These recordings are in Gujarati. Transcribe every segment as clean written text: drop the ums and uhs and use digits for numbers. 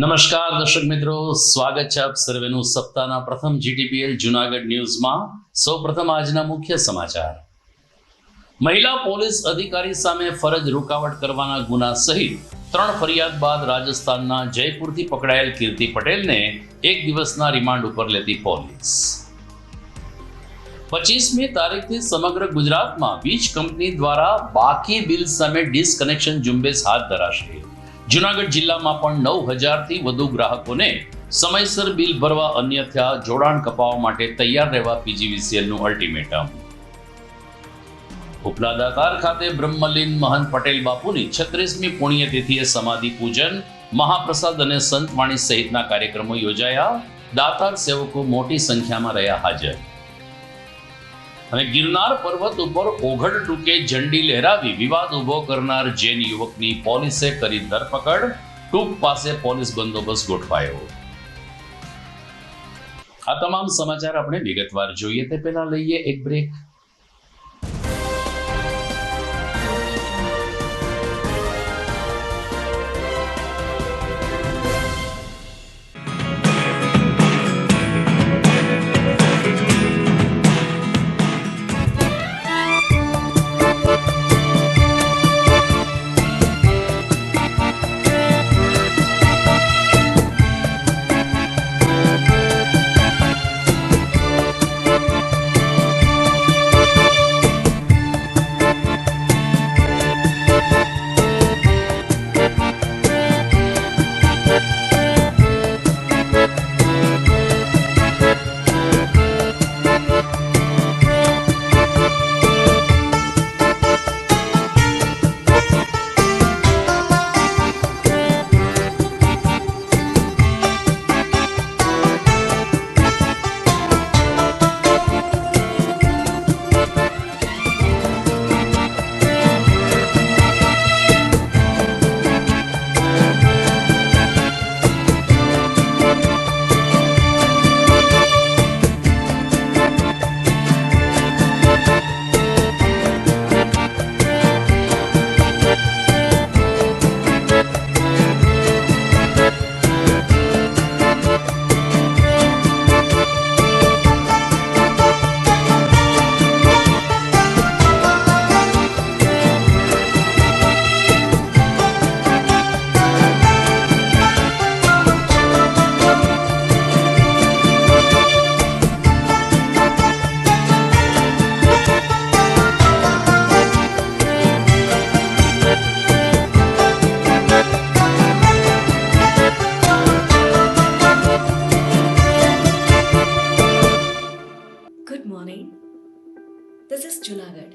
નમસ્કાર દર્શક મિત્રો, સ્વાગત છે આપ સર્વેનું સપ્તાહના પ્રથમ જીટીપીએલ જૂનાગઢ ન્યૂઝમાં। સૌપ્રથમ આજના મુખ્ય સમાચાર। મહિલા પોલીસ અધિકારી સામે ફરજ રૂકાવટ કરવાના ગુના સહિત 3 ફરિયાદ બાદ રાજસ્થાનના જયપુરથી પકડાયેલ કીર્તિ પટેલને 1 દિવસના રિમાન્ડ ઉપર લેતી પોલીસ। 25મી તારીખથી સમગ્ર ગુજરાતમાં વીજ કંપની દ્વારા બાકી બિલ સામે ડિસકનેક્શન ઝુંબેશ હાથ ધરાશે। જૂનાગઢ જિલ્લામાં પણ 9000 થી વધુ ગ્રાહકોને સમયસર બિલ ભરવા અન્યથા જોડાણ કપાવવા માટે તૈયાર રહેવા પીજીવીસીએલનું અલ્ટિમેટમ। ઉપલા દાતાર ખાતે બ્રહ્મલીન મહંત પટેલ બાપુની 36મી પુણ્યતિથિએ સમાધિ પૂજન, મહાપ્રસાદ અને સંતવાણી સહિતના કાર્યક્રમો યોજાયા। દાતાર સેવકો મોટી સંખ્યામાં રહ્યા હાજર। અને ગિરનાર પર્વત ઉપર ઓઘડ ટૂંકે ઝંડી લહેરાવી વિવાદ ઉભો કરનાર જૈન યુવકની પોલીસે કરી ધરપકડ। ટૂંક પાસે પોલીસ બંદોબસ્ત ગોઠવાયો। આ તમામ સમાચાર આપણે વિગતવાર જોઈએ તે પહેલા લઈએ એક break. Good morning. This is Junagadh.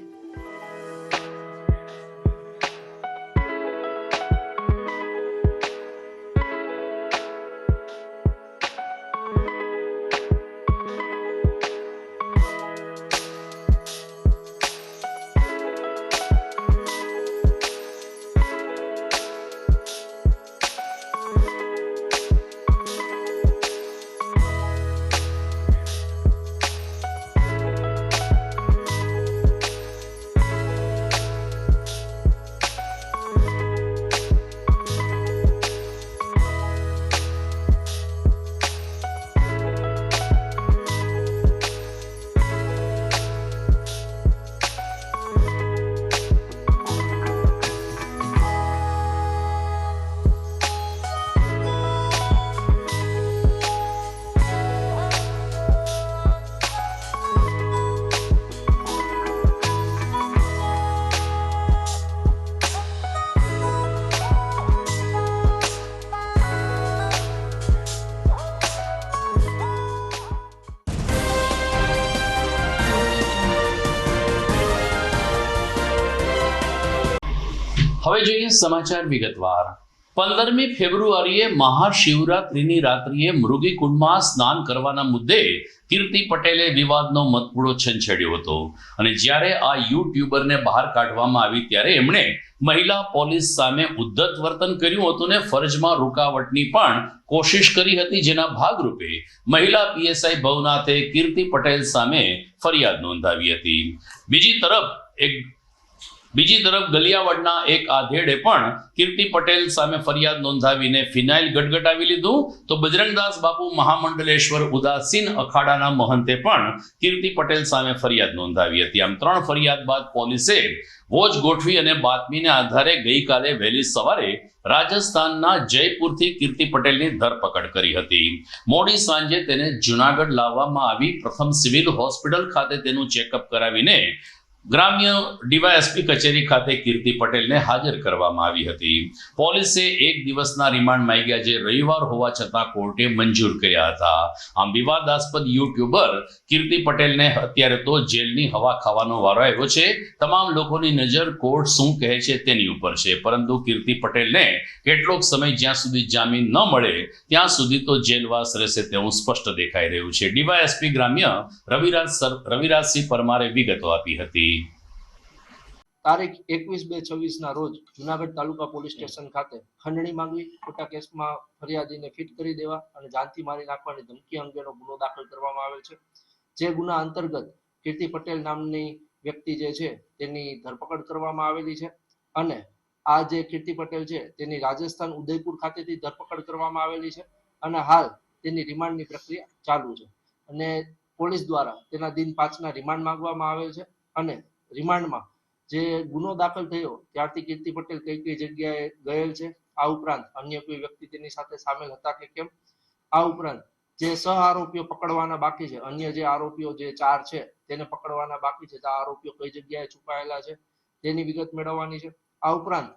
હવે જોઈએ સમાચાર વિગતવાર। 15મી ફેબ્રુઆરીએ મહાશિવરાત્રિની રાત્રિએ મૃગીકુંડમાં સ્નાન કરવાના મુદ્દે કીર્તિ પટેલે વિવાદનો મતપૂડો છંછેડ્યો હતો અને જ્યારે આ યુટ્યુબરને બહાર કાઢવામાં આવી ત્યારે એમણે મહિલા પોલીસ સામે ઉદ્ધત વર્તન કર્યું હતું ને ફરજમાં રૂકાવટની પણ કોશિશ કરી હતી, જેના ભાગરૂપે મહિલા પીએસઆઈ ભવનાથે કીર્તિ પટેલ સામે ફરિયાદ નોંધાવી હતી। બીજી તરફ એક બીજી તરફ ગલિયાવડના એક આધેડે પણ કીર્તિ પટેલ સામે ફરિયાદ નોંધાવીને ફિનાઇલ ગટગટાવી લીધું. તો બજરંગદાસ બાપુ મહામંડલેશ્વર ઉદાસીન અખાડાના મહંતે પણ કીર્તિ પટેલ સામે ફરિયાદ નોંધાવી હતી. આમ 3 ફરિયાદ બાદ પોલીસે વોચ ગોઠવી અને બાતમીને આધારે ગઈકાલે વહેલી સવારે રાજસ્થાનના જયપુરથી કીર્તિ પટેલની ધરપકડ કરી હતી. મોડી સાંજે તેને જુનાગઢ લાવવામાં આવી. પ્રથમ સિવિલ હોસ્પિટલ ખાતે તેનું ચેકઅપ કરાવીને ગ્રામ્ય ડીવાયએસપી કચેરી ખાતે કીર્તિ પટેલને હાજર કરવામાં આવી હતી. પોલીસે 1 દિવસના રિમાન્ડ માંગ્યા, જે રવિવાર હોવા છતાં કોર્ટે મંજૂર કર્યા હતા. આમ વિવાદાસ્પદ યુટ્યુબર કીર્તિ પટેલને અત્યારે તો જેલની હવા ખાવાનો વારો આવ્યો છે. તમામ લોકોની નજર કોર્ટ શું કહે છે તેની ઉપર છે, પરંતુ કીર્તિ પટેલને કેટલોક સમય જ્યાં સુધી જામીન ન મળે ત્યાં સુધી તો જેલવાસ રહેશે તેવું સ્પષ્ટ દેખાઈ રહ્યું છે. ડીવાયએસપી ગ્રામ્ય રવિરાજસિંહ પરમારે વિગતો આપી હતી. તારીખ 21/2/26 રોજ જુનાગઢ તાલુકા પોલીસ સ્ટેશન ખાતે ખંડણી માંગવી, ખોટા કેસમાં ફરિયાદીને ફિટ કરી દેવા અને જાનથી મારી નાખવાની ધમકી અંગેનો ગુનો દાખલ કરવામાં આવેલ છે. જે ગુના અંતર્ગત કીર્તિ પટેલ નામની વ્યક્તિ જે છે તેની ધરપકડ કરવામાં આવેલી છે અને આ જે કીર્તિ પટેલ છે તેની રાજસ્થાન ઉદયપુર ખાતેથી ધરપકડ કરવામાં આવેલી છે અને હાલ તેની રિમાન્ડની પ્રક્રિયા ચાલુ છે અને પોલીસ દ્વારા તેના દિન 5ના રિમાન્ડ માંગવામાં આવેલ છે અને રિમાન્ડમાં જે ગુનો દાખલ થયો ત્યારથી કીર્તિ પટેલ કઈ જગ્યાએ ગયેલ છે, આ ઉપરાંત અન્ય કોઈ વ્યક્તિ તેની સાથે સામેલ હતા કે કેમ, આ ઉપરાંત જે સહ આરોપીઓ પકડવાના બાકી છે, અન્ય જે આરોપીઓ જે 4 છે તેને પકડવાના બાકી છે, આ આરોપીઓ કઈ જગ્યાએ છુપાયેલા છે તેની વિગત મેળવવાની છે. આ ઉપરાંત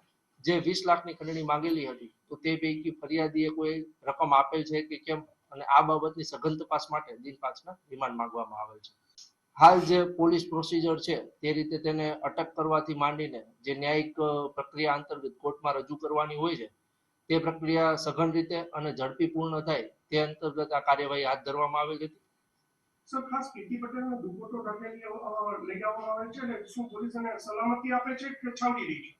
જે 20 લાખની ખંડણી માંગેલી હતી તો તે પૈકી ફરિયાદીએ કોઈ રકમ આપેલ છે કે કેમ, અને આ બાબતની સઘન તપાસ માટે દિન 5ના રિમાન્ડ માંગવામાં આવેલ છે. હાલ જે પોલીસ પ્રોસિજર છે તે રીતે તેને અટક કરવાથી માંડીને જે ન્યાયિક પ્રક્રિયા અંતર્ગત કોર્ટમાં રજૂ કરવાની હોય છે તે પ્રક્રિયા સઘન રીતે અને ઝડપી પૂર્ણ થાય તે અંતર્ગત આ કાર્યવાહી હાથ ધરવામાં આવેલ હતી. સર, ખાસ કીર્તિ પટેલનો દુપટ્ટો ઢાંકેલી લઈ જવામાં આવે છે અને શું પોલીસ એને સલામતી આપે છે કે છાવડી રહી છે?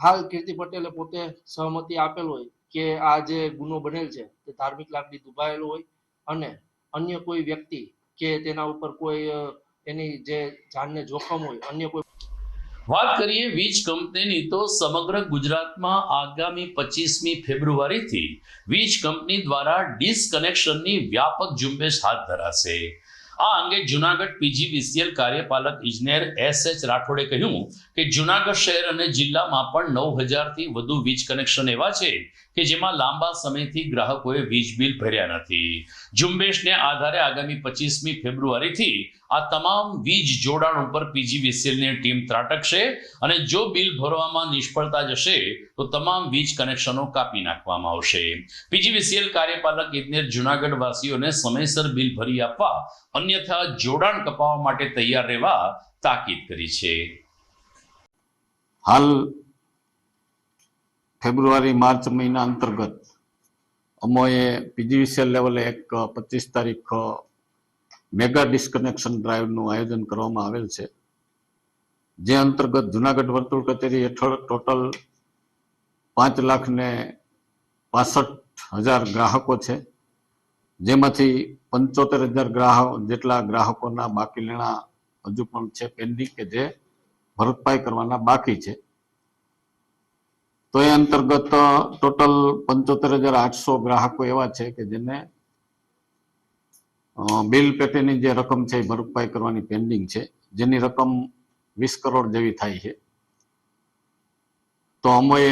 હાલ કીર્તિ પટેલે પોતે સહમતિ આપેલ હોય કે આ જે ગુનો બનેલ છે તે ધાર્મિક લાગણી દુભાયેલો હોય અને અન્ય કોઈ વ્યક્તિ કે તેના ઉપર કોઈ એની જે જાનને જોખમ હોય, અન્ય કોઈ વાત કરીએ વીજ કંપનીની, તો સમગ્ર ગુજરાતમાં આગામી 25મી ફેબ્રુઆરીથી વીજ કંપની દ્વારા ડિસકનેક્શનની વ્યાપક ઝુંબેશ હાથ ધરાશે. આ અંગે જુનાગઢ પીજીવીસીએલ કાર્યપાલક ઇજનેર એસ.એચ. રાઠોડે કહ્યું કે જુનાગઢ શહેર અને જિલ્લામાં પણ 9000 થી વધુ વીજ કનેક્શન એવા છે કે જેમાં લાંબા સમયથી ગ્રાહકોએ વીજ બિલ ભર્યા નથી. ઝુંબેશને આધારે આગામી 25મી ફેબ્રુઆરીથી આ તમામ વીજ જોડાણ ઉપર પીજીવીસીએલની ટીમ ત્રાટકશે અને જો બિલ ભરવામાં નિષ્ફળતા જશે તો તમામ વીજ કનેક્શનો કાપી નાખવામાં આવશે. પીજીવીસીએલ કાર્યપાલક ઇજનેર જુનાગઢ વાસીઓને સમયસર બિલ ભરી આપવા, અન્યથા જોડાણ કપાવવા માટે તૈયાર રહેવા તાકીદ કરી છે. હાલ ફેબ્રુઆરી માર્ચ મહિના અંતર્ગત અમોએ પીજીવીસીએલ લેવલે એક 25 તારીખ મેગા ડિસ્કનેક્શન ડ્રાઈવનું આયોજન કરવામાં આવેલ છે, જે અંતર્ગત જુનાગઢ વર્તુળ કચેરી હેઠળ ટોટલ 5,65,000 ગ્રાહકો છે, જેમાંથી 75,000 જેટલા ગ્રાહકોના બાકી લેણા હજુ પણ છે પેન્ડિંગ, કે જે ભરપાઈ કરવાના બાકી છે. તો એ અંતર્ગત ટોટલ 75,800 ગ્રાહકો એવા છે કે જેને બિલ પેટેની જે રકમ છે એ ભરપાઈ કરવાની પેન્ડિંગ છે, જેની રકમ 20 કરોડ જેવી થાય છે. તો અમોએ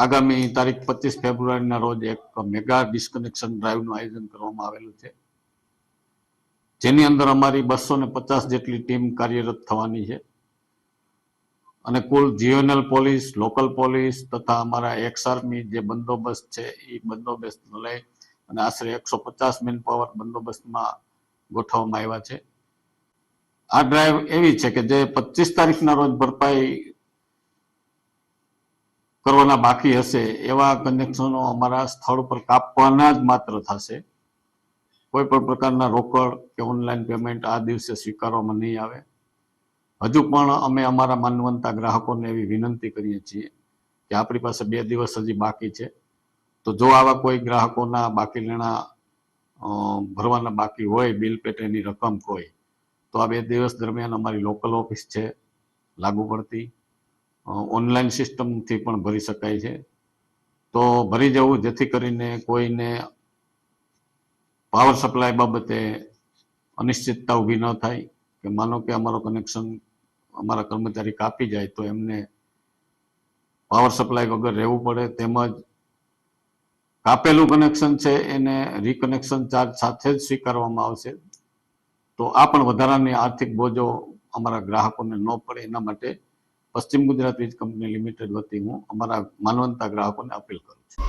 આગામી તારીખ 25 ફેબ્રુઆરીના રોજ એક મેગા ડિસ્કનેક્શન ડ્રાઈવનું આયોજન કરવામાં આવેલું છે, જેની અંદર અમારી 250 જેટલી ટીમ કાર્યરત થવાની છે અને કુલ જીઓનલ પોલીસ, લોકલ પોલીસ તથા અમારા એક્સ આર્મી જે બંદોબસ્ત છે એ બંદોબસ્ત લઈ અને આશરે 150 મેન પાવર બંદોબસ્તમાં ગોઠવવામાં આવ્યા છે. આ ડ્રાઈવ એવી છે કે જે 25 તારીખના રોજ ભરપાઈ કરવાના બાકી હશે એવા કનેક્શનો અમારા સ્થળ પર કાપવાના જ માત્ર થશે. કોઈ પણ પ્રકારના રોકડ કે ઓનલાઈન પેમેન્ટ આ દિવસે સ્વીકારવામાં નહીં આવે. હજુ પણ અમે અમારા માનવંતા ગ્રાહકોને એવી વિનંતી કરીએ છીએ કે આપણી પાસે 2 દિવસ હજી બાકી છે, તો જો આવા કોઈ ગ્રાહકોના બાકી લેણા ભરવાના બાકી હોય, બિલ પેટેની રકમ કોઈ, તો આ 2 દિવસ દરમિયાન અમારી લોકલ ઓફિસ છે, લાગુ પડતી, ઓનલાઈન સિસ્ટમથી પણ ભરી શકાય છે. તો ભરી જવું, જેથી કરીને કોઈને પાવર સપ્લાય બાબતે અનિશ્ચિતતા ઊભી ન થાય કે માનો કે અમારો કનેક્શન અમારા કર્મચારી કાપી જાય તો એમને પાવર સપ્લાય વગર રહેવું પડે, તેમજ કાપેલું કનેક્શન છે એને રિકનેક્શન ચાર્જ સાથે જ સ્વીકારવામાં આવશે. તો આ પણ વધારાની આર્થિક બોજો અમારા ગ્રાહકોને ન પડે, એના માટે પશ્ચિમ ગુજરાત વીજ કંપની લિમિટેડ વતી હું અમારા માનવંતા ગ્રાહકોને અપીલ કરું છું.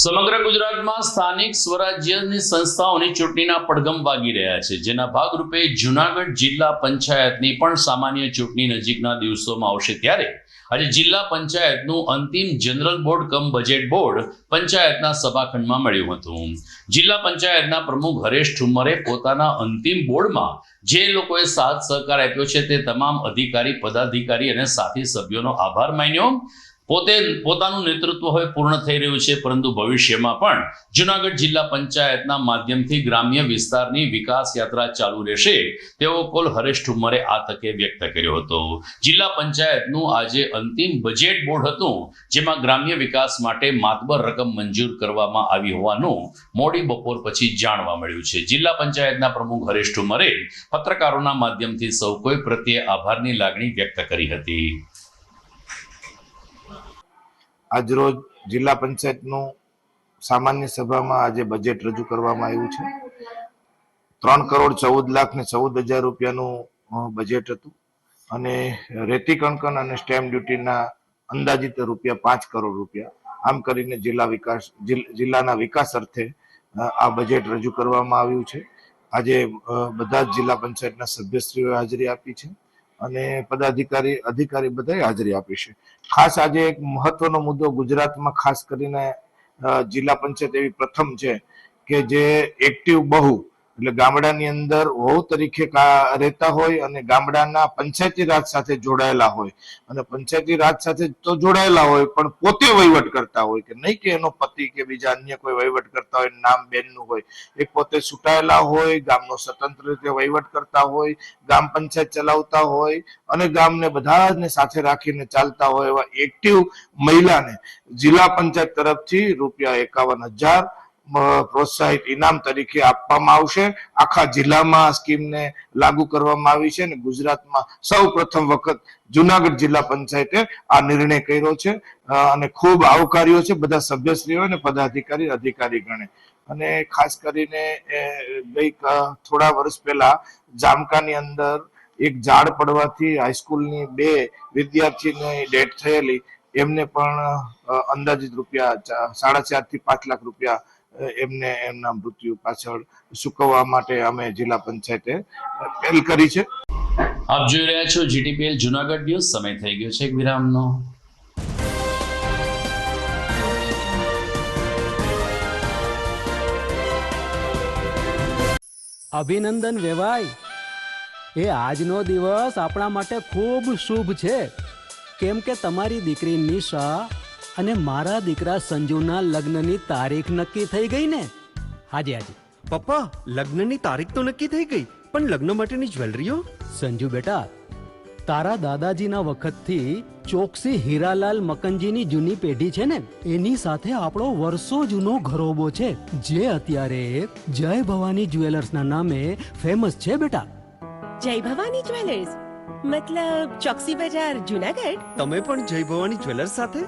સમગ્ર ગુજરાતમાં સ્થાનિક સ્વરાજ્યની સંસ્થાઓની ચૂંટણીના પડઘમ વાગી રહ્યા છે, જેના ભાગરૂપે જૂનાગઢ જિલ્લા પંચાયતની પણ સામાન્ય ચૂંટણી નજીકના દિવસોમાં આવશે. ત્યારે આજે જિલ્લા પંચાયતનું અંતિમ જનરલ બોર્ડ કમ બજેટ બોર્ડ પંચાયતના સભાખંડમાં મળ્યું હતું. જિલ્લા પંચાયતના પ્રમુખ હરેશ ઠુમ્મરે પોતાના અંતિમ બોર્ડમાં જે લોકોએ સાથ સહકાર આપ્યો છે તે તમામ અધિકારી, પદાધિકારી અને સાથી સભ્યોનો આભાર માન્યો. પોતાનું નેતૃત્વ હવે પૂર્ણ થઈ રહ્યું છે, પરંતુ ભવિષ્યમાં પણ જૂનાગઢ જિલ્લા પંચાયતના માધ્યમથી ગ્રામ્ય વિસ્તારની વિકાસ યાત્રા ચાલુ રહેશે તેવો કોલ હરેશ ઠુમ્મરે આ તકે વ્યક્ત કર્યો હતો. જિલ્લા પંચાયતનું આજે અંતિમ બજેટ બોર્ડ હતું, જેમાં ગ્રામ્ય વિકાસ માટે માતબર રકમ મંજૂર કરવામાં આવી હોવાનું મોડી બપોર પછી જાણવા મળ્યું છે. જિલ્લા પંચાયતના પ્રમુખ હરેશ ઠુમ્મરે પત્રકારોના માધ્યમથી સૌ કોઈ પ્રત્યે આભારની લાગણી વ્યક્ત કરી હતી. આજરોજ જિલ્લા પંચાયતનું સામાન્ય સભામાં આજે બજેટ રજૂ કરવામાં આવ્યું છે. 3,14,14,14,000 રૂપિયાનું બજેટ હતું અને રેતી કણકણ અને સ્ટેમ્પ ડ્યુટીના અંદાજિત રૂપિયા 5 કરોડ રૂપિયા. આમ કરીને જિલ્લાના વિકાસ અર્થે આ બજેટ રજૂ કરવામાં આવ્યું છે. આજે બધા જ જિલ્લા પંચાયતના સભ્યશ્રીઓએ હાજરી આપી છે અને અધિકારી બધાએ હાજરી આપી છે. ખાસ આજે એક મહત્વનો મુદ્દો ગુજરાતમાં ખાસ કરીને જિલ્લા પંચાયત એવી પ્રથમ છે કે જે એક્ટિવ બહુ એટલે ગામડાની અંદર વહુ તરીકે રહેતા હોય અને ગામડાના પંચાયતી રાજ સાથે જોડાયેલા હોય અને પંચાયતી રાજ સાથે તો જોડાયેલા હોય પણ પોતે વહીવટ કરતા હોય, કે નહીં કે એનો પતિ કે બીજા અન્ય કોઈ વહીવટ કરતા હોય, નામ બેનનું હોય, એ પોતે છૂટાયેલા હોય, ગામનો સ્વતંત્ર રીતે વહીવટ કરતા હોય, ગામ પંચાયત ચલાવતા હોય અને ગામને બધાને સાથે રાખીને ચાલતા હોય એવા એક્ટિવ મહિલાને જિલ્લા પંચાયત તરફથી ₹51,000 પ્રોત્સાહિત ઇનામ તરીકે આપવામાં આવશે. આખા જિલ્લામાં આ સ્કીમને લાગુ કરવામાં આવી છે અને ગુજરાતમાં સૌ પ્રથમ વખત જુનાગઢ જિલ્લા પંચાયતે આ નિર્ણય કર્યો છે અને ખૂબ આવકાર્યો છે બધા સભ્યશ્રીઓ અને પદાધિકારી અધિકારીગણે. અને ખાસ કરીને થોડા વર્ષ પહેલા જામકાની અંદર એક ઝાડ પડવાથી હાઈસ્કૂલની 2 વિદ્યાર્થીની ડેથ થયેલી, એમને પણ અંદાજિત ₹4.5 થી 5 લાખ રૂપિયા એમને એમના મૃત્યુ પાછળ ચૂકવવા માટે અમે જિલ્લા પંચાયતે પહેલ કરી છે. આપ જોઈ રહ્યા છો જીટીપીએલ જૂનાગઢ ન્યૂઝ. સમય થઈ ગયો છે એક વિરામનો. અભિનંદન વેવાઈ, એ આજનો દિવસ આપણા માટે ખૂબ શુભ છે, કેમ કે તમારી દીકરી નિશા અને મારા દીકરા સંજુના લગ્નની તારીખ નક્કી થઈ ગઈ ને. હાજી હાજી પપ્પા, લગ્નની તારીખ તો નક્કી થઈ ગઈ, પણ લગ્ન માટેની જ્વેલરીઓ? સંજુ બેટા, તારા દાદાજીના વખતથી ચોકસી હીરાલાલ મકનજીની જૂની પેઢી છે ને, એની સાથે આપણો વર્ષો જૂનો ઘરોબો છે, જે અત્યારે જય ભવાની જ્વેલર્સના નામે ફેમસ છે બેટા. જય ભવાની જ્વેલર્સ મતલબ ચોકસી બજાર જુનાગઢ? તમે પણ જય ભવાની જ્વેલર્સ સાથે?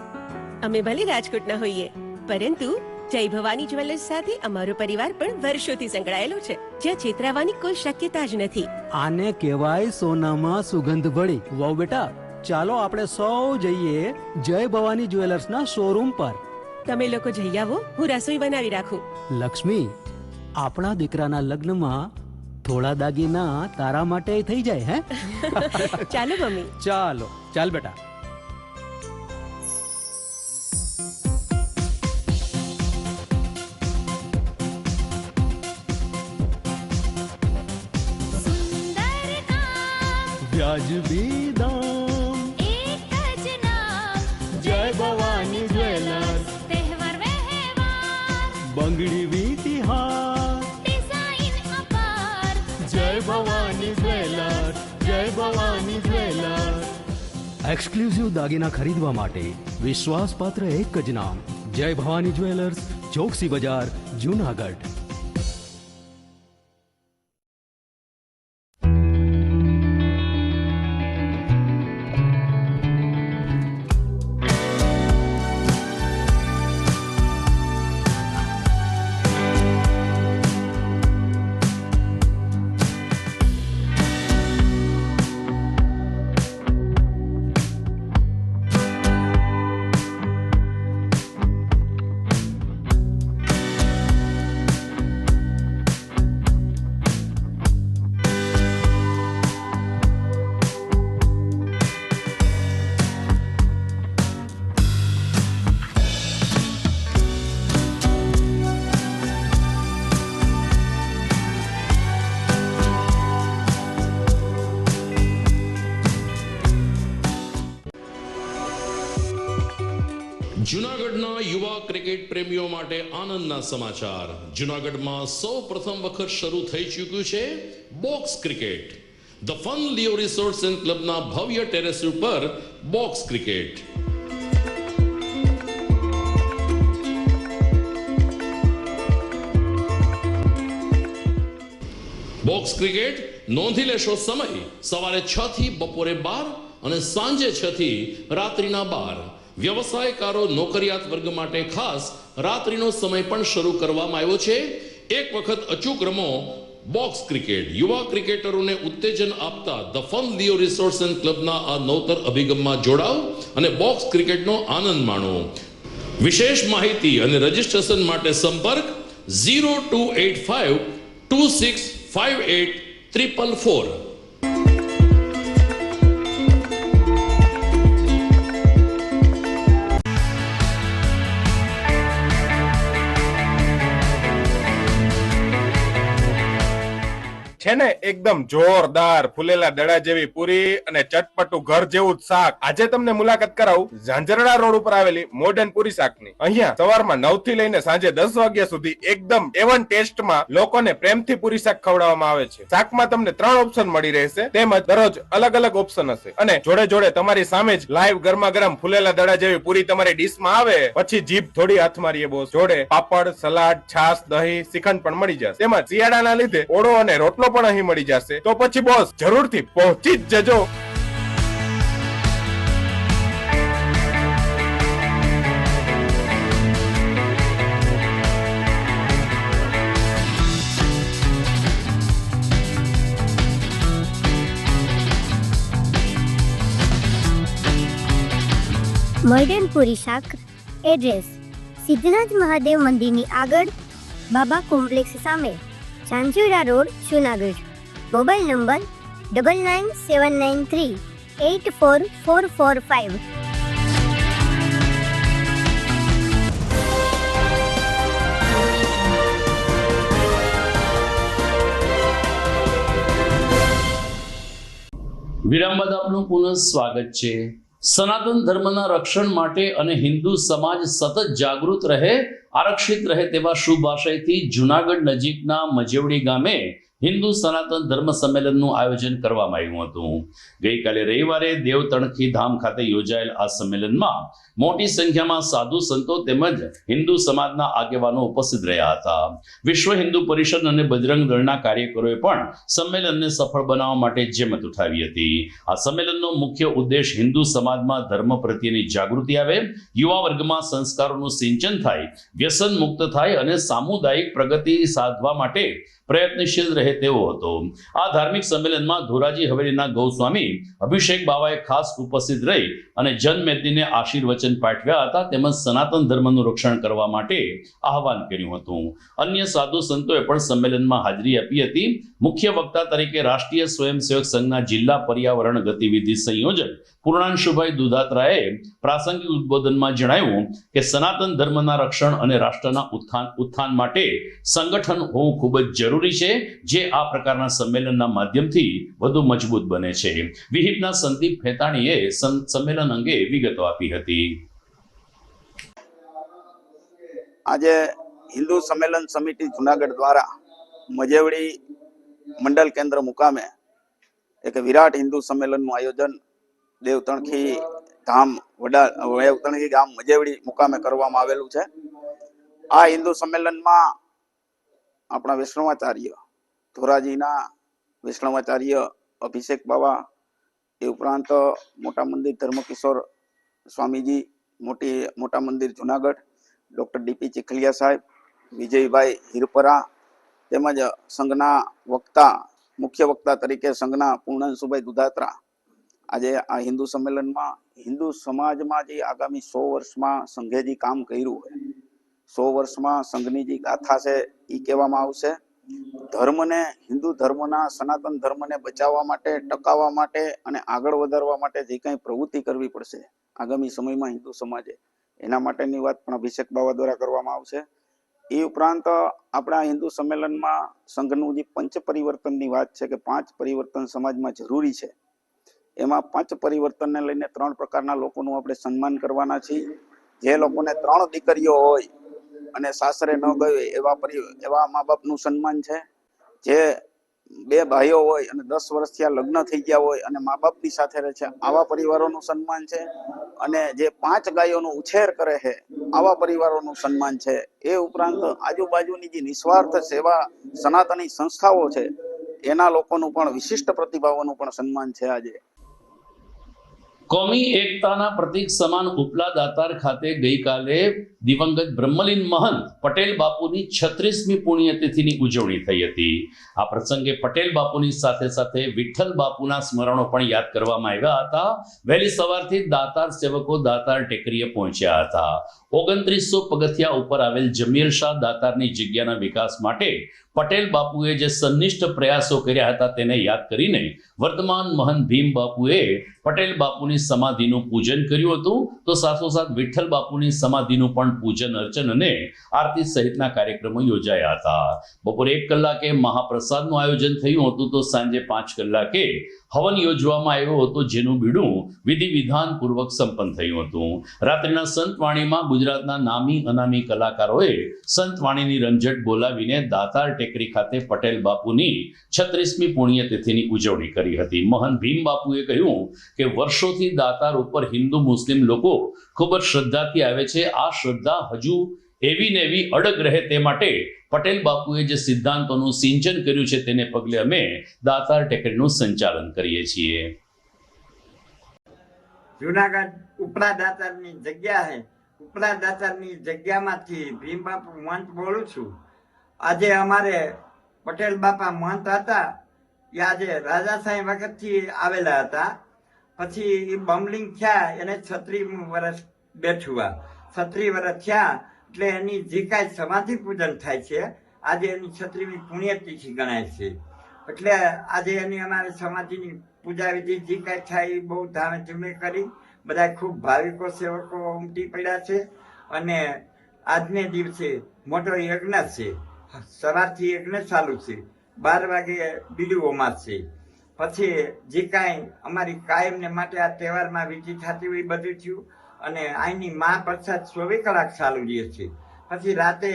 અમે ભલે રાજકોટના હોઈએ, પરંતુ જય ભવાની જ્વેલર્સ સાથે અમારો પરિવાર પણ વર્ષોથી સંકળાયેલો છે, જ્યાં છેતરાવાની કોઈ શક્યતા જ નથી. આને કહેવાય સોનામાં સુગંધ ભળી. વહુ બેટા, ચાલો આપણે સૌ જઈએ જય ભવાની જ્વેલર્સના શોરૂમ પર. તમે લોકો જઈ આવો, હું રસોઈ બનાવી રાખું. લક્ષ્મી, આપણા દીકરાના લગ્નમાં થોડા દાગીના તારા માટે થઈ જાય. હે ચાલો મમ્મી. ચાલો ચાલ બેટા. વ્યાજબી દામ, એક જ નામ, જય ભવાની જ્વેલર્સ. તહેવાર વ્યવહાર, બંગડી વીટી હાર, ડિઝાઇન અપાર, જય ભવાની જ્વેલર્સ, જય ભવાની જ્વેલર્સ. એક્સક્લુઝિવ દાગીના ખરીદવા માટે વિશ્વાસપાત્ર એક જ નામ, જય ભવાની જ્વેલર્સ, ચોકસી બજાર, જુનાગઢ. જૂનાગઢના યુવા ક્રિકેટ પ્રેમીઓ માટે આનંદના સમાચાર. જૂનાગઢમાં સૌ પ્રથમ વખત શરૂ થઈ ચૂક્યું છે box cricket. The fun Leo resorts and ક્લબના ભવ્ય ટેરેસ ઉપર બોક્સ ક્રિકેટ. બોક્સ ક્રિકેટ નોંધી લેશો સમય સવારે 6 થી બપોરે 12 અને સાંજે 6 થી રાત્રિના 12. વ્યવસાયકારો નોકરિયાત વર્ગ માટે ખાસ રાત્રિનો સમય પણ શરૂ કરવામાં આવ્યો છે. એક વખત અચૂક રમો બોક્સ ક્રિકેટ. યુવા ક્રિકેટરોને ઉત્તેજન આપતા the fun Leo resorts and ક્લબના આ નવતર અભિગમમાં જોડાઓ અને બોક્સ ક્રિકેટનો આનંદ માણો. વિશેષ માહિતી અને રજીસ્ટ્રેશન માટે સંપર્ક 0285 2658 444. છે ને એકદમ જોરદાર ફૂલેલા દડા જેવી પૂરી અને ચટપટું ઘર જેવું જ શાક. આજે તમને મુલાકાત કરાવું ઝાંઝરડા રોડ ઉપર આવેલી મોડર્ન પૂરી શાકની. અહીંયા સવારમાં 9 થી લઈને સાંજે 10 વાગ્યા સુધી એકદમ એવન ટેસ્ટમાં લોકોને પ્રેમથી પૂરી શાક ખવડાવવામાં આવે છે. શાકમાં તમને 3 ઓપ્શન મળી રહેશે, તેમજ દરરોજ અલગ અલગ ઓપ્શન હશે અને જોડે જોડે તમારી સામે જ લાઈવ ગરમા ગરમ ફૂલેલા દડા જેવી પૂરી તમારી ડીશમાં આવે પછી જીભ થોડી હાથ મારીએ બોસ. જોડે પાપડ, સલાડ, છાશ, દહીં, શ્રીખંડ પણ મળી જશે. તેમજ શિયાળાના લીધે ઓળો અને રોટલો પણ અહીં મળી જશે. તો પછી બોસ જરૂરથી પહોંચી જ જજો. મોડર્ન પૂરી શાક. એડ્રેસ સિદ્ધનાથ મહાદેવ મંદિરની આગળ, બાબા કોમ્પ્લેક્સ સામે, Zanzarda road, Junagadh. Mobile number 9979384445. વિરામ બાદ આપનું પુનઃ સ્વાગત છે. સનાતન ધર્મના રક્ષણ માટે અને હિન્દુ સમાજ સતત જાગૃત રહે, આરક્ષિત રહે તેવા શુભ આશયથી જુનાગઢ નજીકના મજેવડી ગામે હિન્દુ સનાતન ધર્મ સંમેલનનું આયોજન કરવામાં આવ્યું હતું. ગઈકાલે રવિવારે દેવતણખી ધામ ખાતે યોજાયેલ આ સંમેલનમાં મોટી સંખ્યામાં સાધુ સંતો તેમજ હિન્દુ સમાજના આગેવાનો ઉપસ્થિત રહ્યા હતા. વિશ્વ હિન્દુ પરિષદ અને બજરંગ દળના કાર્યકરોએ પણ સંમેલનને સફળ બનાવવા માટે જહેમત ઉઠાવી હતી. આ સંમેલનનો મુખ્ય ઉદ્દેશ હિન્દુ સમાજમાં ધર્મ પ્રત્યેની જાગૃતિ આવે, યુવા વર્ગમાં સંસ્કારોનું સિંચન થાય, વ્યસન મુક્ત થાય અને સામુદાયિક પ્રગતિ સાધવા માટે પ્રયત્નશીલ રહે તેવો હતો. આ ધાર્મિક સંમેલનમાં ધોરાજી હવેલીના ગૌસ્વામી અભિષેક બાવાએ ખાસ ઉપસ્થિત રહી અને જનમેદનીને આશીર્વચન પાઠવ્યા હતા, તેમજ સનાતન ધર્મનું રક્ષણ કરવા માટે આહવાન કર્યું હતું. અન્ય સાધુ સંતોએ પણ સંમેલનમાં હાજરી આપી હતી. મુખ્ય વક્તા તરીકે રાષ્ટ્રીય સ્વયંસેવક સંઘના જિલ્લા પર્યાવરણ ગતિવિધિ સંયોજક પૂર્ણાંશુભાઈ દુધાત્રાએ પ્રાસંગિક ઉદ્બોધનમાં જણાવ્યું કે સનાતન ધર્મના રક્ષણ અને રાષ્ટ્રના ઉત્થાન માટે સંગઠન હોવું ખૂબ જ જરૂરી છે, જે આ પ્રકારના સંમેલનના માધ્યમથી વધુ મજબૂત બને છે. વિહિપના સંદીપ ફેતાણીએ સંમેલન અંગે વિગતો આપી હતી. આજે હિન્દુ સંમેલન સમિતિ જુનાગઢ દ્વારા મજેવડી મંડળ કેન્દ્ર મુકામે એક વિરાટ હિન્દુ સંમેલનનું આયોજન દેવતણખી ધામ દેવતણખી ગામ મજેવડી મુકામે કરવામાં આવેલું છે. આ હિન્દુ સંમેલનમાં આપણા વૈષ્ણવાચાર્ય ધોરાજીના વૈષ્ણવાચાર્ય અભિષેક બાવા, એ ઉપરાંત મોટા મંદિર ધર્મકિશોર સ્વામીજી, મોટા મંદિર જુનાગઢ, ડોક્ટર ડીપી ચીખલિયા સાહેબ, વિજયભાઈ હિરપરા, તેમજ સંઘના મુખ્ય વક્તા તરીકે સંઘના પૂર્ણાંશુભાઈ દુધાત્રા આજે આ હિન્દુ સંમેલનમાં હિન્દુ સમાજમાં જે આગામી 100 વર્ષમાં સંઘે જે કામ કર્યું હોય, 100 વર્ષમાં સંઘની જે ગાથા છે એ કહેવામાં આવશે. ધર્મને, હિન્દુ ધર્મના સનાતન ધર્મને બચાવવા માટે, ટકાવવા માટે અને આગળ વધારવા માટે જે કંઈ પ્રવૃત્તિ કરવી પડશે આગામી સમયમાં હિન્દુ સમાજે, એના માટેની વાત પણ અભિષેક બાવા દ્વારા કરવામાં આવશે. એ ઉપરાંત આપણા હિન્દુ સંમેલનમાં સંઘનું જે પંચ પરિવર્તનની વાત છે કે 5 પરિવર્તન સમાજમાં જરૂરી છે, એમાં 5 પરિવર્તનને લઈને 3 પ્રકારના લોકોનું આપણે સન્માન કરવાના છીએ. જે લોકોને 3 દીકરીઓ હોય અને સાસરે ન ગયો એવા મા બાપનું સન્માન છે. જે 2 ભાઈઓ હોય અને 10 વર્ષથી લગ્ન થઈ ગયા હોય અને મા બાપની સાથે રહે છે, આવા પરિવારોનું સન્માન છે. અને જે 5 ગાયોનો ઉછેર કરે છે, આવા પરિવારોનું સન્માન છે. એ ઉપરાંત આજુબાજુની જે નિસ્વાર્થ સેવા સનાતની સંસ્થાઓ છે, એના લોકોનું પણ વિશિષ્ટ પ્રતિભાવોનું પણ સન્માન છે. આજે કોમી એકતાના પ્રતીક સમાન ઉપલા દાતાર ખાતે ગઈકાલે દિવંગત બ્રહ્મલીન મહંત પટેલ બાપુની 36મી પુણ્યતિથિની ઉજવણી થઈ હતી. આ પ્રસંગે પટેલ બાપુની સાથે સાથે વિઠ્ઠલ બાપુના સ્મરણો પણ યાદ કરવામાં આવ્યા હતા. વહેલી સવારથી દાતાર સેવકો દાતાર ટેકરીએ પહોંચ્યા હતા. 2900 પગથિયા ઉપર આવેલ જમીર શાહ દાતારની જગ્યાના વિકાસ માટે પટેલ બાપુએ જે સંનિષ્ઠ પ્રયાસો કર્યા હતા તેને યાદ કરીને વર્તમાન મહંત ભીમ બાપુએ પટેલ બાપુની સમાધિનું પૂજન કર્યું હતું. તો સાથોસાથ વિઠ્ઠલ બાપુની સમાધિનું પણ પૂજન અર્ચન અને આરતી સહિતના કાર્યક્રમો યોજાયા હતા. બપોરે 1 કલાકે મહાપ્રસાદનું આયોજન થયું હતું. તો સાંજે 5 કલાકે હવન યોજવામાં આવ્યો હતો, જેનું બીડું વિધિ વિધાન પૂર્વક સંપન્ન થયું હતું. રાત્રિના સંતવાણીમાં ગુજરાતના નામી અનામી કલાકારોએ સંતવાણીની રમઝટ બોલાવીને દાતાર ટેકરી ખાતે પટેલ બાપુની 36મી પુણ્યતિથિની ઉજવણી કરી હતી. મહંત ભીમ બાપુએ કહ્યું કે વર્ષોથી દાતાર ઉપર હિન્દુ મુસ્લિમ લોકો ખૂબ જ શ્રદ્ધાથી આવે છે. આ શ્રદ્ધા હજુ એવી ને એવી અડગ રહે તે માટે પટેલ બાપુએ જે સિદ્ધાંતોનું સિંચન કર્યું છે તેને પગલે અમે દાતાર ટેકરીનું સંચાલન કરીએ છીએ. જુનાગઢ ઉપલા દાતારની જગ્યા છે. ઉપલા દાતારની જગ્યામાંથી ભીમ બાપુ મહંત બોલું છું. આજે અમારે પટેલ બાપા મહંત હતા, એ આજે રાજાશાહી વખતથી આવેલા હતા. પછી એ બમલિંગ થયા, એને 36 વર્ષ બેઠું. 36 વર્ષ થયા એટલે એની જે કાંઈ સમાધિ પૂજન થાય છે, આજે એની 36મી પુણ્યતિથિ ગણાય છે. એટલે આજે એની અમારે સમાધિની પૂજા વિધિ જે કાંઈ થાય એ બહુ ધામે ધીમે કરી બધા ખૂબ ભાવિકો સેવકો ઉમટી પડ્યા છે. અને આજને દિવસે મોટો યજ્ઞ છે. સવારથી યજ્ઞ ચાલુ છે. 12 વાગે બીડું ઓમાશે. પછી જે કાંઈ અમારી કાયમને માટે આ તહેવારમાં વિધિ થતી હોય બધું થયું. અને અહીંની મહાપ્રસાદ 24 કલાક ચાલુ રહે છે. પછી રાતે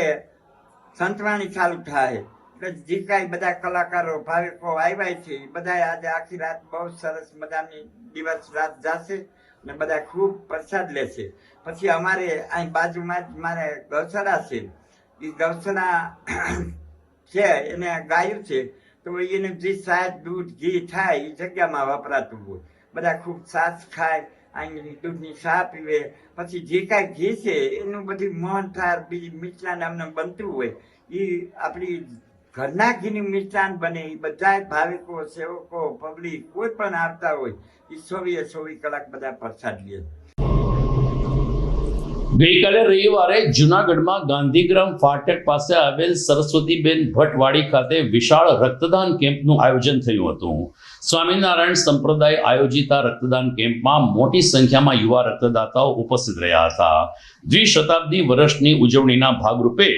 સંતવાણી ચાલુ થાય. એટલે જે કાંઈ બધા કલાકારો ભાવિકો આવ્યા છે, બધા આજે આખી રાત બહુ સરસ મજાની દિવસ રાત જશે અને બધા ખૂબ પ્રસાદ લેશે. પછી અમારે અહીં બાજુમાં જ મારે ગૌશાળા છે. એ ગૌશાળા છે, એને ગાયું છે, તો એને જે શાક દૂધ ઘી થાય એ જગ્યામાં વપરાતું હોય. બધા ખૂબ છાશ ખાય, અહીંની દૂધની ચા પીવે. પછી જે કાંઈ ઘી છે એનું બધું મોહનથાળ બીજી મિષ્ટાન અમને બનતું હોય, એ આપણી ઘરના ઘીનું મિષ્ટાન બને. એ બધા ભાવિકો સેવકો પબ્લિક કોઈ પણ આવતા હોય એ 24 કલાક બધા પ્રસાદ લે. ગઈકાલે રવિવારે જુનાગઢમાં ગાંધીગ્રામ ફાટક પાસે આવેલ સરસ્વતીબેન ભટ્ટવાડી ખાતે વિશાળ રક્તદાન કેમ્પનું આયોજન થયું હતું. સ્વામિનારાયણ સંપ્રદાય આયોજિત આ રક્તદાન કેમ્પમાં મોટી સંખ્યામાં યુવા રક્તદાતાઓ ઉપસ્થિત રહ્યા હતા. દ્વિશતાબ્દી વર્ષની ઉજવણીના ભાગરૂપે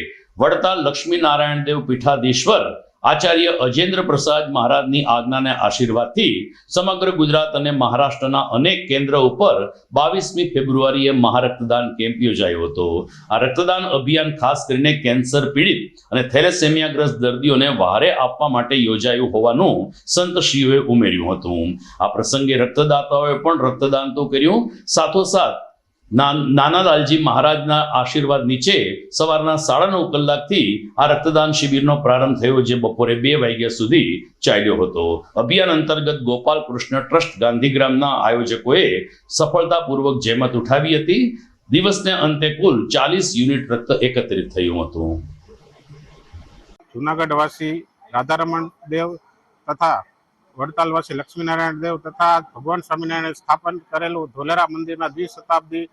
વડતાલ લક્ષ્મીનારાયણ દેવ પીઠાધીશ્વર આચાર્ય અજેન્દ્ર પ્રસાદ મહારાજની આજ્ઞાને આશીર્વાદથી સમગ્ર ગુજરાત અને મહારાષ્ટ્રના અનેક કેન્દ્ર ઉપર 22મી ફેબ્રુઆરીએ મહારક્તદાન કેમ્પ યોજાયો હતો. આ રક્તદાન અભિયાન ખાસ કરીને કેન્સર પીડિત અને થેલેસેમિયાગ્રસ્ત દર્દીઓને વહારે આપવા માટે યોજાયું હોવાનું સંતશ્રીઓએ ઉમેર્યું હતું. આ પ્રસંગે રક્તદાતાઓએ પણ રક્તદાન તો કર્યું, સાથોસાથ નાનાલાલજી મહારાજના આશીર્વાદ નીચે સવારના 9:30 કલાકથી આ રક્તદાન શિબિરનો પ્રારંભ થયો, જે બપોરે 2 વાગ્યા સુધી ચાલ્યો હતો. અભિયાન અંતર્ગત ગોપાલ કૃષ્ણ ટ્રસ્ટ ગાંધીગ્રામના આયોજકોએ સફળતાપૂર્વક જહેમત ઉઠાવી હતી. દિવસને અંતે કુલ 40 યુનિટ રક્ત એકત્રિત થયું હતું. જુનાગઢ વાસી રાધારમણ દેવ તથા વડતાલ વાસી લક્ષ્મીનારાયણ દેવ તથા ભગવાન સ્વામિનારાયણ સ્થાપન કરેલું ધોલેરા મંદિરના દ્વિશતાબ્દી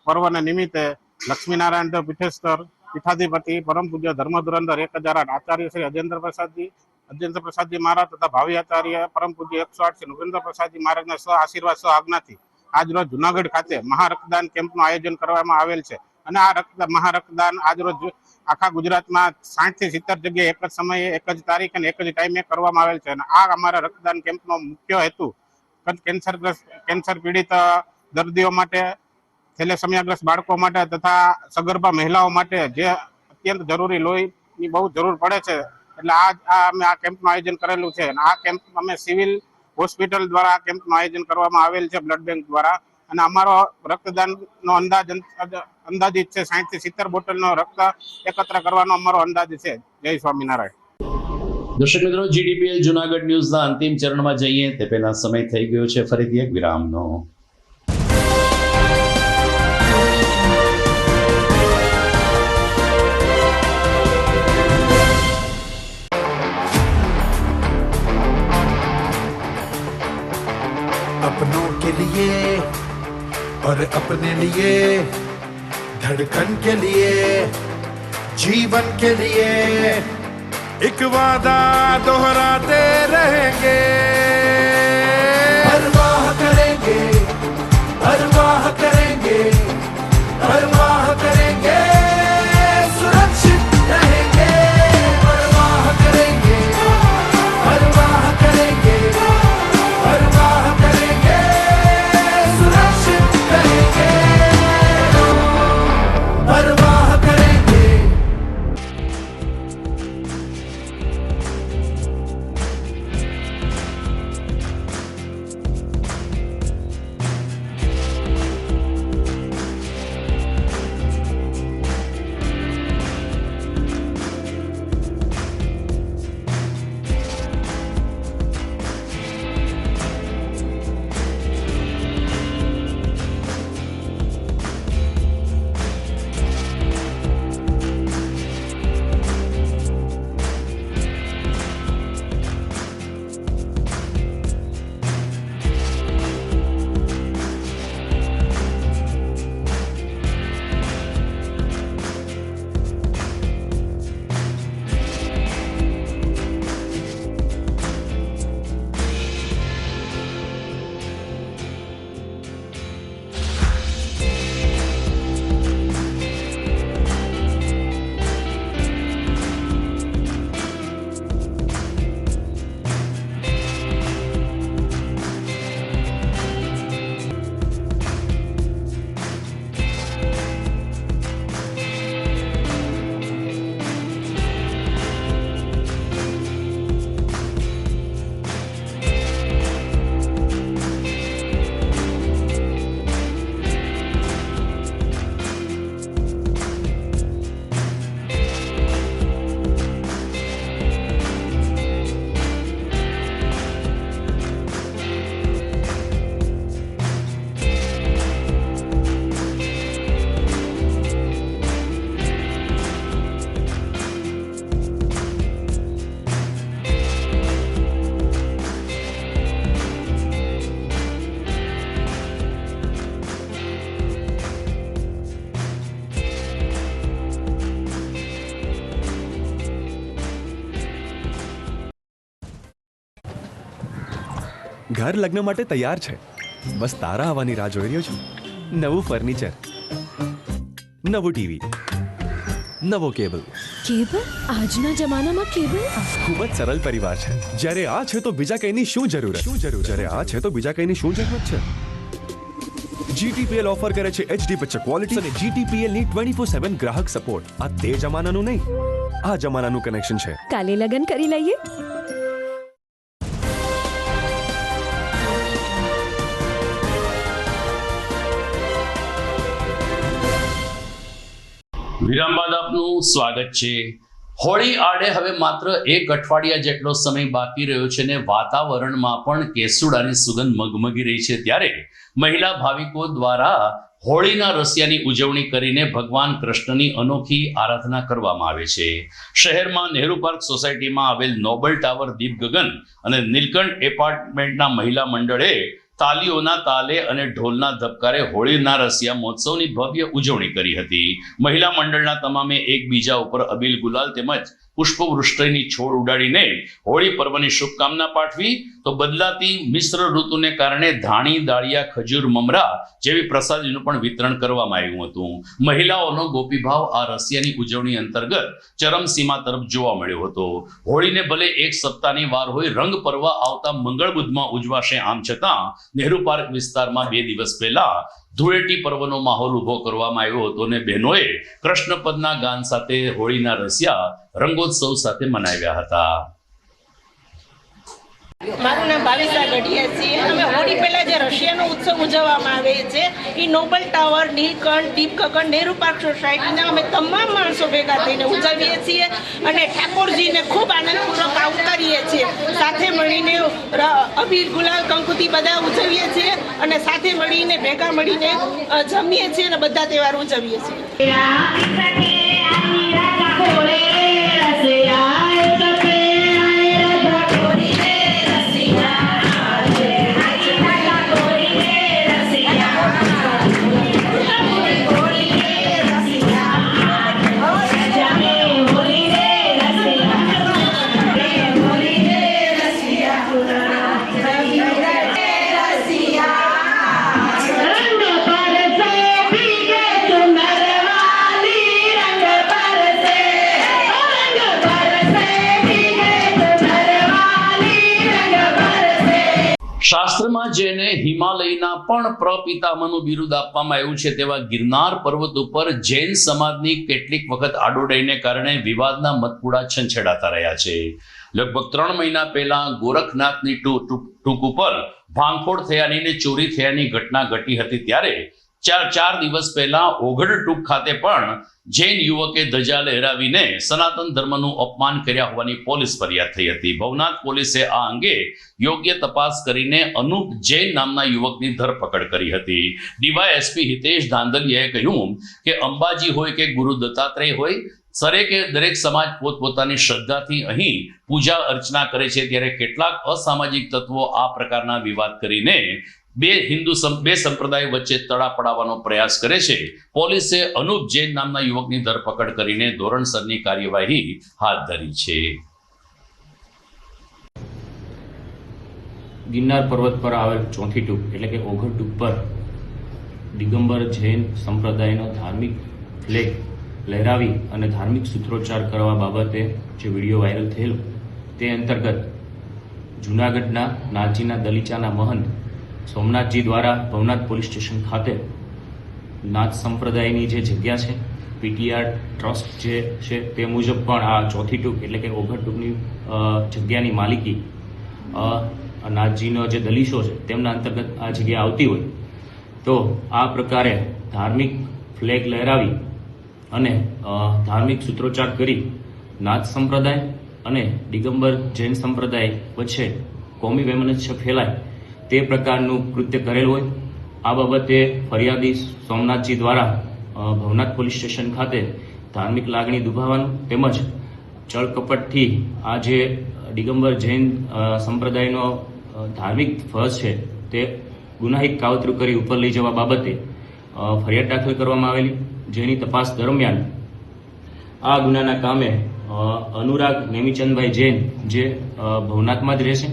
પર્વને નિમિત્તે લક્ષ્મીનારાયણ દેવ પીઠેશ્વર પીઠાધિપતિ પરમ પૂજ્ય ધર્મધુરંધર 1008 આચાર્ય શ્રી અજેન્દ્ર પ્રસાદજી મહારાજ તથા ભાવિ આચાર્ય પરમ પૂજ્ય 108 શ્રી નૃપેન્દ્ર પ્રસાદજી મહારાજના આશીર્વાદ આજ્ઞાથી આજરોજ જુનાગઢ ખાતે મહારક્તદાન કેમ્પનું આયોજન કરવામાં આવેલ છે. અને આ મહારક્તદાન આજરોજ આખા ગુજરાતમાં 60 થી 70 જગ્યાએ એક જ સમયે, એક જ તારીખ અને એક જ ટાઈમે કરવામાં આવેલ છે. અને આ અમારા રક્તદાન કેમ્પનો મુખ્ય હેતુ કેન્સર પીડિત દર્દીઓ માટે, થેલેસેમિયાગ્રસ્ત બાળકો માટે તથા સગર્ભા મહિલાઓ માટે જે અત્યંત જરૂરી લોહીની બહુ જરૂર પડે છે, એટલે અમે આ કેમ્પનું આયોજન કરેલું છે. અને આ કેમ્પ અમે સિવિલ હોસ્પિટલ દ્વારા આ કેમ્પનું આયોજન કરવામાં આવેલ છે, બ્લડ બેંક દ્વારા. અને અમારો રક્તદાનનો અંદાજિત છે 60 થી 70 બોટલનો રક્ત એકત્ર કરવાનો અમારો અંદાજ છે. જય સ્વામિનારાયણ. દર્શક મિત્રો, GTPL જુનાગઢ ન્યૂઝના અંતિમ ચરણમાં જઈએ તે પહેલા સમય થઈ ગયો છે ફરીથી એક વિરામનો. अपनों के लिए और अपने लिए, धड़कन के लिए, जीवन के लिए एक वादा दोहराते रहेंगे. परवाह करेंगे, परवाह करेंगे, परवाह करेंगे, सुरक्षित रहेंगे. परवाह करेंगे, परवाह करेंगे, परवाह करेंगे, सुरक्षित रहेंगे. परवाह करेंगे. ઘર લગ્ન માટે તૈયાર છે, બસ તારા આવવાની રાહ જોઈ રહ્યો છું. નવું ફર્નિચર, નવું ટીવી, નવો કેબલ, કેબલ આજના જમાનામાં કેબલ ખૂબ જ સરળ પરિવાર છે. જ્યારે આ છે તો બીજા કઈની શું જરૂર જ્યારે આ છે તો બીજા કઈની શું જરૂરત છે. GTPL ઓફર કરે છે HD પિક્ચર ક્વોલિટી અને GTPL ની 24/7 ગ્રાહક સપોર્ટ. આ તે જમાનાનું નહીં, આ જમાનાનું કનેક્શન છે. કાલે લગન કરી લઈએ. વિરામ બાદ આપનું સ્વાગત છે. હોળી આડે હવે માત્ર એક અઠવાડિયા જેટલો સમય બાકી રહ્યો છે ને વાતાવરણમાં પણ કેસુડાની સુગંધ મગમગી રહી છે. ત્યારે મહિલા ભાવિકો દ્વારા હોળીના રસિયાની ઉજવણી કરીને ભગવાન કૃષ્ણની અનોખી આરાધના કરવામાં આવે છે. શહેરમાં નહેરુ પાર્ક સોસાયટીમાં આવેલ નોબલ ટાવર દીપ ગગન અને નીલકંઠ એપાર્ટમેન્ટના મહિલા મંડળે તાલીઓના તાલે અને ઢોલના ધબકારે હોળીના રસિયા મહોત્સવની ભવ્ય ઉજવણી કરી હતી. મહિલા મંડળના તમામે એકબીજા ઉપર અબીલ ગુલાલ તેમજ પુષ્પવૃષ્ટિની છોડ ઉડાડીને હોળી પર્વની શુભકામના પાઠવી તો બદલાતી મિશ્ર ઋતુને કારણે ધાણી, દાળિયા, ખજૂર, મમરા જેવી પ્રસાદીનું પણ વિતરણ કરવામાં આવ્યું હતું. મહિલાઓનો ગોપીભાવ આ રસિયાની ઉજવણી અંતર્ગત ચરમસીમા તરફ જોવા મળ્યો હતો. હોળીને ભલે એક સપ્તાહની વાર હોય, રંગ પર્વ આવતા મંગળ બુધમાં ઉજવાશે. આમ છતાં નહેરુ પાર્ક વિસ્તારમાં 2 દિવસ પહેલા ધૂળેટી પર્વનો માહોલ ઉભો કરવામાં આવ્યો હતો અને બહેનોએ કૃષ્ણપદના ગાન સાથે હોળીના રસિયા રંગોત્સવ સાથે મનાવ્યા હતા. મારું નામ ભાવિસા ગઢિયા છે. અમે હોળી પહેલા જે રશિયાનો ઉત્સવ ઉજવવામાં આવે છે એ noble tower, Nilkanth, Deepgagan, Nehru park સોસાયટીના અમે તમામ માણસો ભેગા થઈને ઉજવીએ છીએ અને ઠાકોરજીને ખૂબ આનંદપૂર્વક આવકારીએ છીએ. સાથે મળીને અબીર, ગુલાલ, કંકુથી બધા ઉજવીએ છીએ અને સાથે મળીને ભેગા મળીને જમીએ છીએ અને બધા તહેવાર ઉજવીએ છીએ. શાસ્ત્રમાં જેને હિમાલયના પણ પ્રપિતામહનું બિરુદ આપવામાં આવ્યું છે તેવા ગિરનાર પર્વત ઉપર જૈન સમાજની કેટલીક વખત આડોડાઈને કારણે વિવાદના મતપુડા છંછેડાતા રહ્યા છે. લગભગ 3 મહિના પહેલા ગોરખનાથની ટૂંક ઉપર ભાંગફોડ થયાની ને ચોરી થયાની ઘટના ઘટી હતી. ત્યારે 4 દિવસ પહેલા ઓગઢ ટૂંક ખાતે પણ જૈન યુવકે ધજા લહેરાવીને સનાતન ધર્મનું અપમાન કર્યા હોવાની પોલીસ ફરિયાદ થઈ હતી. ભવનાથ પોલીસે આ અંગે યોગ્ય તપાસ કરીને અનુપ જૈન નામના યુવકની ધરપકડ કરી હતી. ડીવાયએસપી હિતેશ ધાંધલિયાએ કહ્યું કે અંબાજી હોય કે ગુરુ દત્તાત્રેય હોય, સરેકે દરેક સમાજ પોતપોતાની શ્રદ્ધાથી અહીં પૂજા અર્ચના કરે છે. ત્યારે કેટલાક અસામાજિક તત્વો આ પ્રકારના વિવાદ કરીને બે સંપ્રદાય વચ્ચે તડા પડાવવાનો પ્રયાસ કરે છે. પોલીસે અનુપ જૈન નામના યુવકની ધરપકડ કરીને ધોરણસરની કાર્યવાહી હાથ ધરી છે. ગિરનાર પર્વત પર આવેલ ચોથી ટૂંક એટલે કે ઓઘડ ટૂંક પર દિગંબર જૈન સંપ્રદાયનો ધાર્મિક ફ્લેગ લહેરાવી અને ધાર્મિક સૂત્રોચ્ચાર કરવા બાબતે જે વિડીયો વાયરલ થયેલો તે અંતર્ગત જૂનાગઢના નાથજીના દલીચાના મહંત સોમનાથજી દ્વારા ભવનાથ પોલીસ સ્ટેશન ખાતે નાથ સંપ્રદાયની જે જગ્યા છે પીટીઆર ટ્રસ્ટ જે છે તે મુજબ પણ આ ચોથી ટૂંક એટલે કે ઓઘડ ટૂંકની જગ્યાની માલિકી નાથજીનો જે દલીશો છે તેમના અંતર્ગત આ જગ્યા આવતી હોય તો આ પ્રકારે ધાર્મિક ફ્લેગ લહેરાવી અને ધાર્મિક સૂત્રોચ્ચાર કરી નાથ સંપ્રદાય અને દિગંબર જૈન સંપ્રદાય વચ્ચે કોમી વૈમનસ્ય ફેલાય તે પ્રકારનું કૃત્ય કરેલ હોય. આ બાબતે ફરિયાદી સોમનાથજી દ્વારા ભવનાથ પોલીસ સ્ટેશન ખાતે ધાર્મિક લાગણી દુભાવવાનું તેમજ ચળકપટથી આ જે દિગંબર જૈન સંપ્રદાયનો ધાર્મિક ફરજ છે તે ગુનાહિત કાવતરું કરી ઉપર લઈ જવા બાબતે ફરિયાદ દાખલ કરવામાં આવેલી, જેની તપાસ દરમિયાન આ ગુનાના કામે અનુરાગ નેમિચંદભાઈ જૈન જે ભવનાથમાં જ રહેશે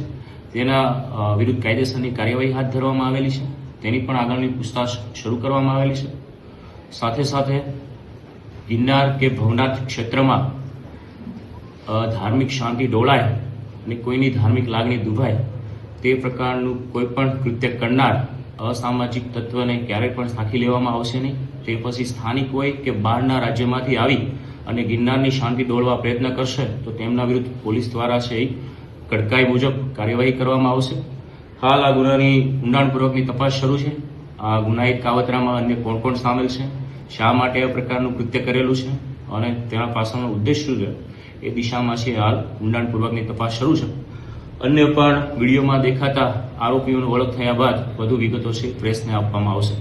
તેના વિરુદ્ધ કાયદેસરની કાર્યવાહી હાથ ધરવામાં આવેલી છે. તેની પણ આગળની પૂછતાછ શરૂ કરવામાં આવેલી છે. સાથે સાથે ગિરનાર કે ભવનાથ ક્ષેત્રમાં ધાર્મિક શાંતિ ડોળાય અને કોઈની ધાર્મિક લાગણી દુભાય તે પ્રકારનું કોઈ પણ કૃત્ય કરનાર અસામાજિક તત્વને ક્યારેય પણ સાંખી લેવામાં આવશે નહીં. તે પછી સ્થાનિક હોય કે બહારના રાજ્યમાંથી આવી અને ગિરનારની શાંતિ દોડવા પ્રયત્ન કરશે તો તેમના વિરુદ્ધ પોલીસ દ્વારા છે એ કડકાઈ મુજબ કાર્યવાહી કરવામાં આવશે. હાલ આ ગુનાની ઊંડાણપૂર્વકની તપાસ શરૂ છે. આ ગુનાહિત કાવતરામાં અન્ય કોણ કોણ સામેલ છે, શા માટે આ પ્રકારનું કૃત્ય કરેલું છે અને તેના પાછળનો ઉદ્દેશ શું છે એ દિશામાં છે હાલ ઊંડાણપૂર્વકની તપાસ શરૂ છે. અન્ય પણ વિડીયોમાં દેખાતા આરોપીઓની ઓળખ થયા બાદ વધુ વિગતો છે પ્રેસને આપવામાં આવશે.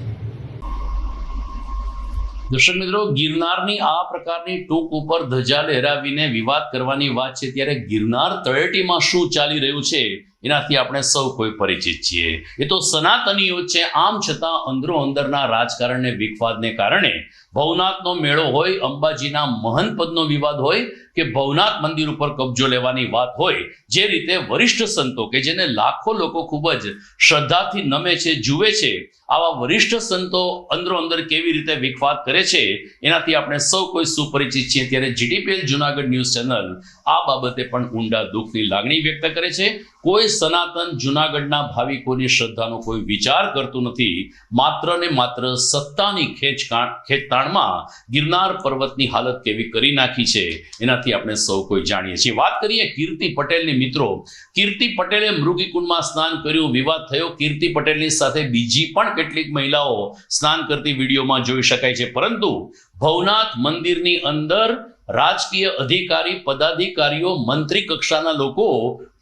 દર્શક મિત્રો, ગિરનારની આ પ્રકારની ટૂંક ઉપર ધજા લહેરાવીને વિવાદ કરવાની વાત છે, ત્યારે ગિરનાર તળેટીમાં શું ચાલી રહ્યું છે એનાથી આપણે સૌ કોઈ પરિચિત છીએ. એ તો સનાતનીઓ છે. આમ છતાં અંદરો અંદરના રાજકારણને વિખવાદને કારણે ભવનાથનો મેળો હોય, અંબાજીના મહંત પદનો વિવાદ હોય કે ભવનાથ મંદિર ઉપર કબજો લેવાની વાત હોય, જે રીતે વરિષ્ઠ સંતો કે જેને લાખો લોકો ખૂબ જ શ્રદ્ધાથી નમે છે, જુએ છે, આવા વરિષ્ઠ સંતો અંદરો અંદર કેવી રીતે વિખવાદ કરે છે એનાથી આપણે સૌ કોઈ સુપરિચિત છીએ. ત્યારે GTPL જુનાગઢ ન્યૂઝ ચેનલ આ બાબતે પણ ઊંડા દુઃખની લાગણી વ્યક્ત કરે છે. કોઈ સનાતન જુનાગઢના ભાવિકોની શ્રદ્ધાનો કોઈ વિચાર કરતું નથી. માત્ર ને માત્ર સત્તાની ખેંચતાણમાં ગિરનાર પર્વતની હાલત કેવી કરી નાખી છે એનાથી આપણે સૌ કોઈ જાણીએ છીએ. વાત કરીએ કીર્તિ પટેલની. મિત્રો, કીર્તિ પટેલે મૃગીકુંડમાં સ્નાન કર્યું, વિવાદ થયો. કીર્તિ પટેલની સાથે બીજી પણ કેટલીક મહિલાઓ સ્નાન કરતી વિડીયોમાં જોઈ શકાય છે. પરંતુ ભવનાથ મંદિરની અંદર રાજકીય અધિકારી, પદાધિકારીઓ, મંત્રી કક્ષાના લોકો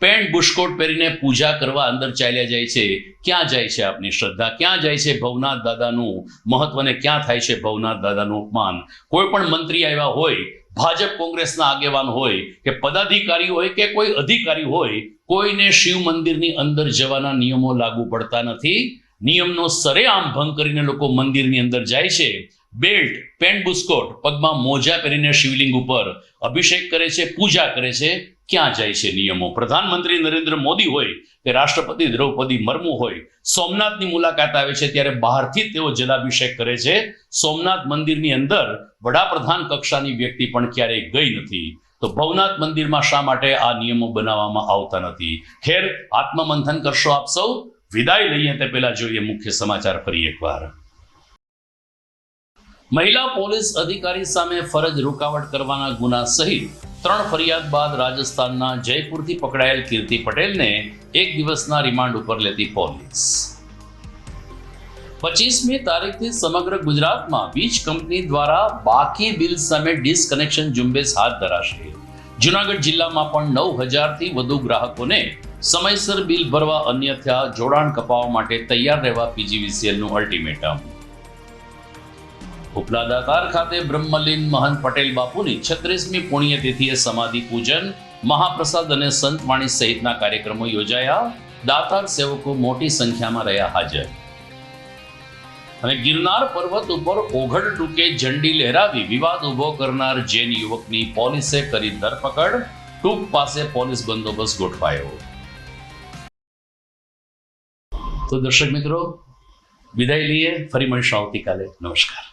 પેન્ટ બુશકોટ પહેરીને પૂજા કરવા અંદર ચાલ્યા જાય છે. ક્યાં જાય છે આપની શ્રદ્ધા? ક્યાં જાય છે ભવનાથ દાદાનું મહત્વ ને ક્યાં થાય છે ભવનાથ દાદાનું અપમાન? કોઈ પણ મંત્રી આવ્યા હોય, ભાજપ કોંગ્રેસના આગેવાન હોય કે પદાધિકારી હોય કે કોઈ અધિકારી હોય, કોઈને શિવ મંદિરની અંદર જવાના નિયમો લાગુ પડતા નથી. નિયમનો સરેઆમ ભંગ કરીને લોકો મંદિરની અંદર જાય છે. બેલ્ટ, પેન્ટ બુસ્કોટ, પગમાં મોજા પહેરીને શિવલિંગ ઉપર અભિષેક કરે છે, પૂજા કરે છે. ક્યાં જાય છે નિયમો? પ્રધાનમંત્રી નરેન્દ્ર મોદી હોય કે રાષ્ટ્રપતિ દ્રૌપદી મુર્મુ હોય, સોમનાથની મુલાકાત આવે છે ત્યારે બહારથી તેઓ જલાભિષેક કરે છે. સોમનાથ મંદિરની અંદર વડાપ્રધાન કક્ષાની વ્યક્તિ પણ ક્યારેય ગઈ નથી. તો ભવનાથ મંદિરમાં શા માટે આ નિયમો બનાવવામાં આવતા નથી? ખેર, આત્મમંથન કરશો આપ સૌ. વિદાય લઈએ તે પહેલા જોઈએ મુખ્ય સમાચાર ફરી એકવાર. મહિલા પોલીસ અધિકારી સામે ફરજ રૂકાવટ કરવાના ગુના સહિત 3 ફરિયાદ બાદ રાજસ્થાનના જયપુરથી પકડાયેલ કીર્તિ પટેલને 1 દિવસના રિમાન્ડ ઉપર લેતી પોલીસ. 25મી તારીખથી સમગ્ર ગુજરાતમાં વીજ કંપની દ્વારા બાકી બિલ સામે ડિસ્કનેક્શન ઝુંબેશ હાથ ધરાશે. જુનાગઢ જિલ્લામાં પણ 9000થી વધુ ગ્રાહકોને સમયસર બિલ ભરવા, અન્યથા જોડાણ કપાવવા માટે તૈયાર રહેવા PGVCLનું અલ્ટિમેટમ. ઉપલા દાતાર ખાતે બ્રહ્મલીન મહંત પટેલ બાપુની 36મી પુણ્યતિથિએ સમાધિ પૂજન, મહાપ્રસાદ અને સંતવાણી સહિતના કાર્યક્રમો યોજાયા. દાતાર સેવકો મોટી સંખ્યામાં રહ્યા હાજર. અને ગિરનાર પર્વત ઉપર ઓઘડ ટૂંકે ઝંડી લહેરાવી વિવાદ ઉભો કરનાર જૈન યુવકની પોલીસે કરી ધરપકડ. ટૂંક પાસે પોલીસ બંદોબસ્ત ગોઠવાયો. તો દર્શક મિત્રો, વિદાય લઈએ. ફરી મળીશું આવતીકાલે. નમસ્કાર.